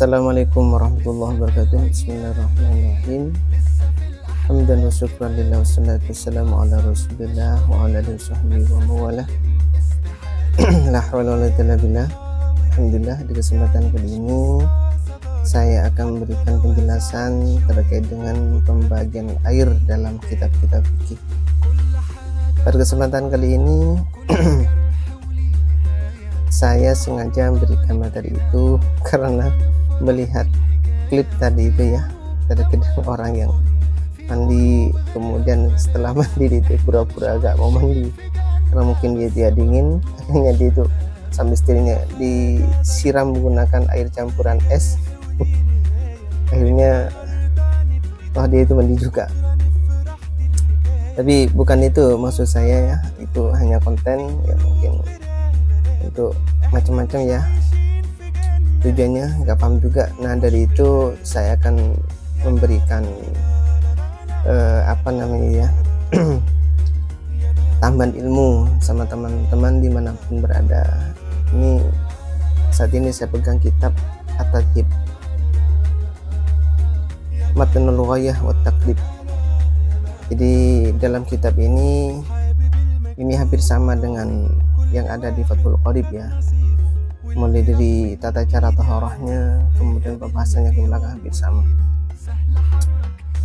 Assalamualaikum warahmatullahi wabarakatuh. Bismillahirrahmanirrahim. Hamdan wa syukran lillah wassalatu wassalamu ala rasulillah wa ala alihi wasahbihi wa mawalah. La haula wala quwwata illa billah. Alhamdulillah, di kesempatan kali ini saya akan memberikan penjelasan terkait dengan pembagian air dalam kitab-kitab fikih. Pada kesempatan kali ini saya sengaja memberikan materi itu karena melihat klip tadi itu ya, terkait orang yang mandi, kemudian setelah mandi itu pura-pura agak mau mandi karena mungkin dia dingin, akhirnya dia itu sambil setirnya disiram menggunakan air campuran es. Akhirnya dia itu mandi juga. Tapi bukan itu maksud saya ya, itu hanya konten ya, mungkin untuk macam-macam ya tujuannya, nggak paham juga. Nah, dari itu saya akan memberikan tambahan ilmu sama teman-teman dimanapun berada. Ini saat ini saya pegang kitab At-Tathib Matnul Ghayah wa Taqrib. Jadi dalam kitab ini hampir sama dengan yang ada di Fathul Qorib ya, mulai dari tata cara taharahnya, kemudian pembahasannya ke belakang hampir sama.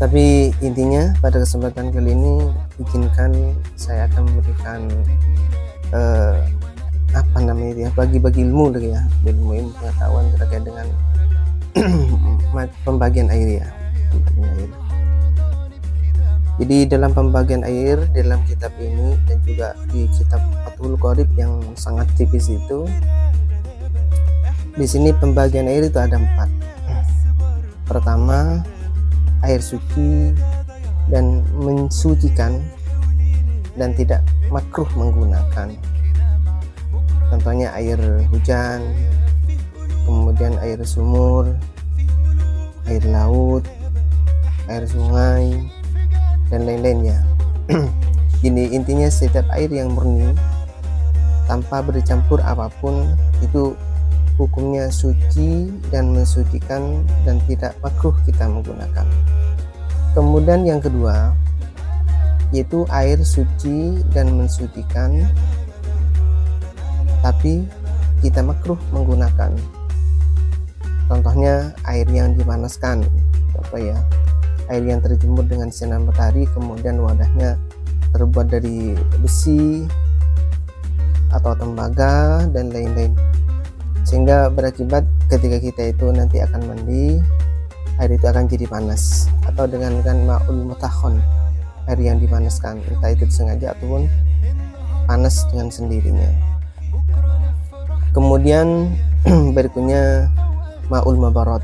Tapi intinya pada kesempatan kali ini izinkan saya akan memberikan bagi-bagi ilmu lagi ya, ilmu pengetahuan terkait dengan pembagian air ya, pembagian air. Jadi dalam pembagian air dalam kitab ini dan juga di kitab Fathul Qorib yang sangat tipis itu, di sini pembagian air itu ada 4. Pertama, air suci dan mensucikan dan tidak makruh menggunakan. Contohnya air hujan, kemudian air sumur, air laut, air sungai, dan lain-lainnya. Ini intinya setiap air yang murni tanpa bercampur apapun itu hukumnya suci dan mensucikan dan tidak makruh kita menggunakan. Kemudian yang kedua yaitu air suci dan mensucikan tapi kita makruh menggunakan. Contohnya air yang dipanaskan, air yang terjemur dengan sinar matahari, kemudian wadahnya terbuat dari besi atau tembaga dan lain-lain, sehingga berakibat ketika kita itu nanti akan mandi, air itu akan jadi panas. Atau dengan ma'ul mutakhon, air yang dipanaskan, entah itu disengaja ataupun panas dengan sendirinya. Kemudian berikutnya ma'ul mabarad,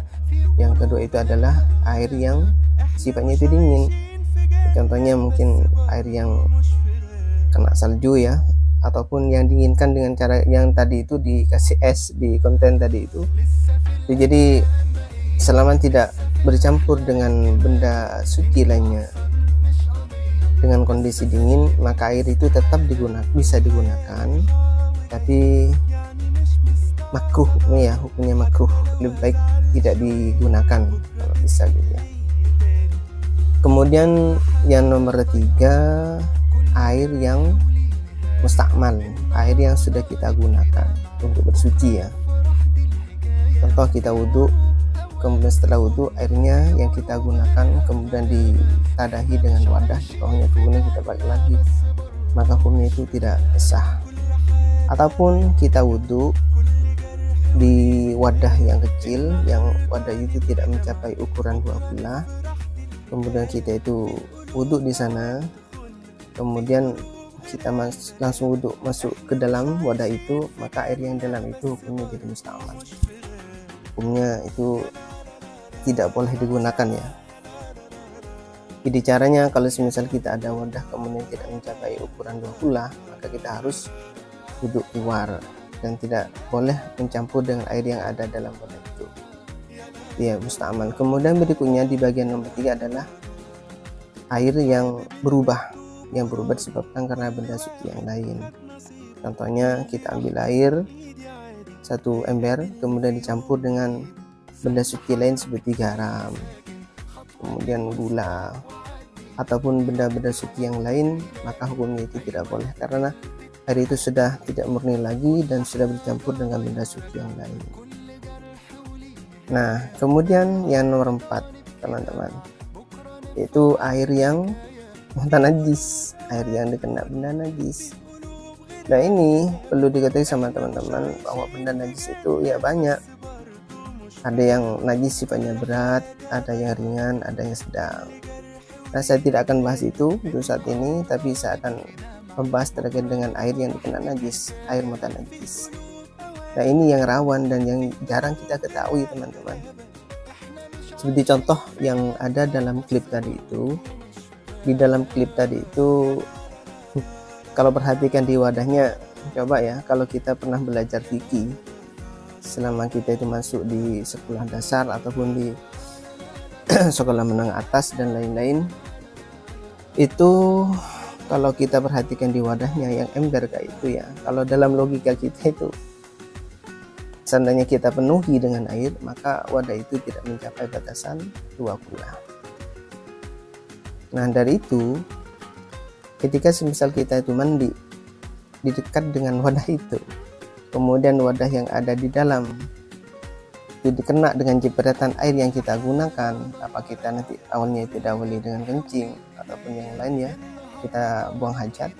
yang kedua itu adalah air yang sifatnya itu dingin. Contohnya mungkin air yang kena salju ya, ataupun yang dinginkan dengan cara yang tadi itu dikasih es di konten tadi itu. Jadi selama tidak bercampur dengan benda suci lainnya dengan kondisi dingin, maka air itu tetap bisa digunakan, tapi makruh ya, hukumnya makruh, lebih baik tidak digunakan kalau bisa gitu ya. Kemudian yang nomor 3, air yang mustakmal, air yang sudah kita gunakan untuk bersuci ya. Contoh kita wudhu, kemudian setelah wudhu airnya yang kita gunakan kemudian ditadahi dengan wadah di bawahnya, kemudian kita pakai lagi, maka hukumnya itu tidak sah. Ataupun kita wudhu di wadah yang kecil, yang wadah itu tidak mencapai ukuran 2 bilah, kemudian kita itu wudhu di sana, kemudian kita langsung wudhu masuk ke dalam wadah itu, maka air yang dalam itu hukumnya jadi mustakmal, hukumnya itu tidak boleh digunakan ya. Jadi caranya, kalau misal kita ada wadah kemudian tidak mencapai ukuran 2 bilah, maka kita harus wudhu keluar dan tidak boleh mencampur dengan air yang ada dalam wadah itu ya, mustakmal. Kemudian berikutnya di bagian nomor 3 adalah air yang berubah disebabkan karena benda suci yang lain. Contohnya kita ambil air 1 ember kemudian dicampur dengan benda suci lain seperti garam, kemudian gula, ataupun benda-benda suci yang lain, maka hukumnya itu tidak boleh karena air itu sudah tidak murni lagi dan sudah bercampur dengan benda suci yang lain. Nah, kemudian yang nomor 4 teman-teman, yaitu air yang najis, air yang dikena benda najis. Nah, ini perlu diketahui sama teman-teman bahwa benda najis itu ya banyak. Ada yang najis sifatnya berat, ada yang ringan, ada yang sedang. Nah, saya tidak akan bahas itu untuk saat ini, tapi saya akan membahas terkait dengan air yang dikena najis, air mata najis. Nah, ini yang rawan dan yang jarang kita ketahui teman-teman. Seperti contoh yang ada dalam klip tadi itu. Di dalam klip tadi itu, kalau perhatikan di wadahnya, coba ya, kalau kita pernah belajar fikih selama kita itu masuk di sekolah dasar ataupun di sekolah menengah atas dan lain-lain, itu kalau kita perhatikan di wadahnya yang ember kayak itu ya, kalau dalam logika kita itu seandainya kita penuhi dengan air, maka wadah itu tidak mencapai batasan 2 kula. Nah, dari itu ketika semisal kita itu mandi di dekat dengan wadah itu, kemudian wadah yang ada di dalam itu dikena dengan jepretan air yang kita gunakan, apa kita nanti awalnya itu dawali dengan kencing ataupun yang lain ya, kita buang hajat.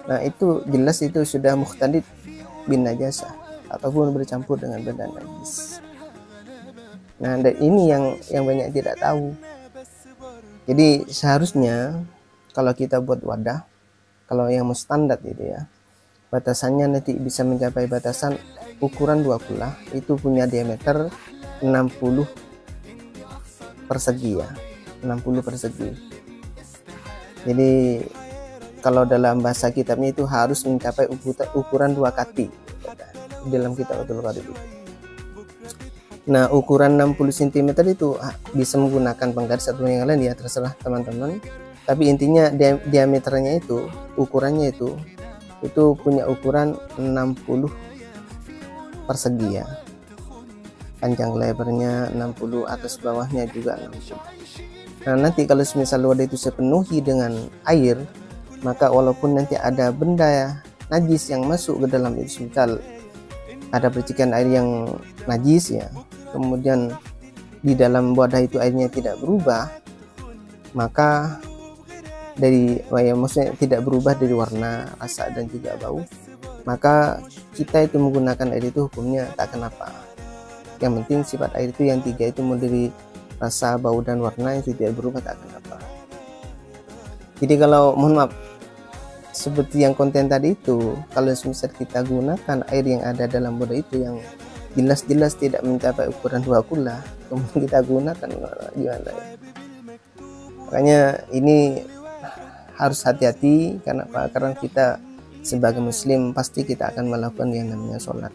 Nah, itu jelas itu sudah mukhtalid bin najasah ataupun bercampur dengan benda najis. Nah, dan ini yang banyak tidak tahu. Jadi seharusnya kalau kita buat wadah, kalau yang mustandard itu ya, batasannya nanti bisa mencapai batasan ukuran 2 kula, itu punya diameter 60 persegi ya, 60 persegi. Jadi kalau dalam bahasa kitabnya itu harus mencapai ukuran 2 kati dalam kitab Fathul Qorib itu. Nah, ukuran 60 cm itu bisa menggunakan penggaris atau yang lain ya, terserah teman-teman. Tapi intinya diameternya itu, ukurannya itu punya ukuran 60 persegi ya. Panjang lebarnya 60, atas bawahnya juga 60. Nah, nanti kalau misal wadah itu sepenuhi dengan air, maka walaupun nanti ada benda najis yang masuk ke dalam itu, misal ada percikan air yang najis ya, kemudian di dalam wadah itu airnya tidak berubah, maka maksudnya tidak berubah dari warna, rasa dan juga bau, maka kita itu menggunakan air itu hukumnya tak kenapa. Yang penting sifat air itu yang 3 itu mulai rasa, bau dan warna yang tidak berubah tak kenapa. Jadi kalau mohon maaf, seperti yang konten tadi itu, kalau misal kita gunakan air yang ada dalam wadah itu yang jelas-jelas tidak mencapai ukuran 2 kula, kemudian kita gunakan, gimana ya? Makanya ini harus hati-hati. Karena kita sebagai muslim pasti kita akan melakukan yang namanya sholat.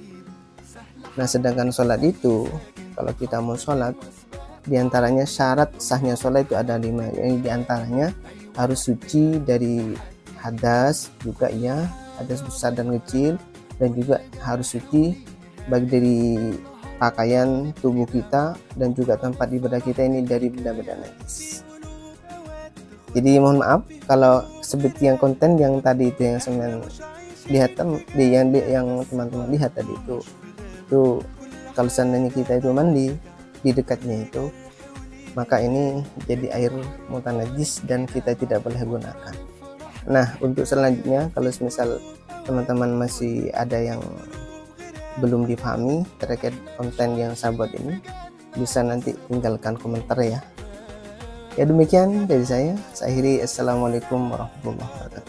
Nah, sedangkan sholat itu, kalau kita mau sholat, diantaranya syarat sahnya sholat itu ada 5, yang diantaranya harus suci dari hadas juga ya, hadas besar dan kecil, dan juga harus suci baik dari pakaian tubuh kita dan juga tempat ibadah kita ini dari benda-benda najis. Jadi mohon maaf kalau seperti yang konten yang tadi itu yang saya lihat, yang teman-teman lihat tadi itu kalau seandainya kita itu mandi di dekatnya itu, maka ini jadi air muta najis dan kita tidak boleh gunakan. Nah, untuk selanjutnya kalau misal teman-teman masih ada yang belum dipahami terkait konten yang saya buat ini, bisa nanti tinggalkan komentar ya. Ya, demikian dari saya akhiri. Assalamualaikum warahmatullahi wabarakatuh.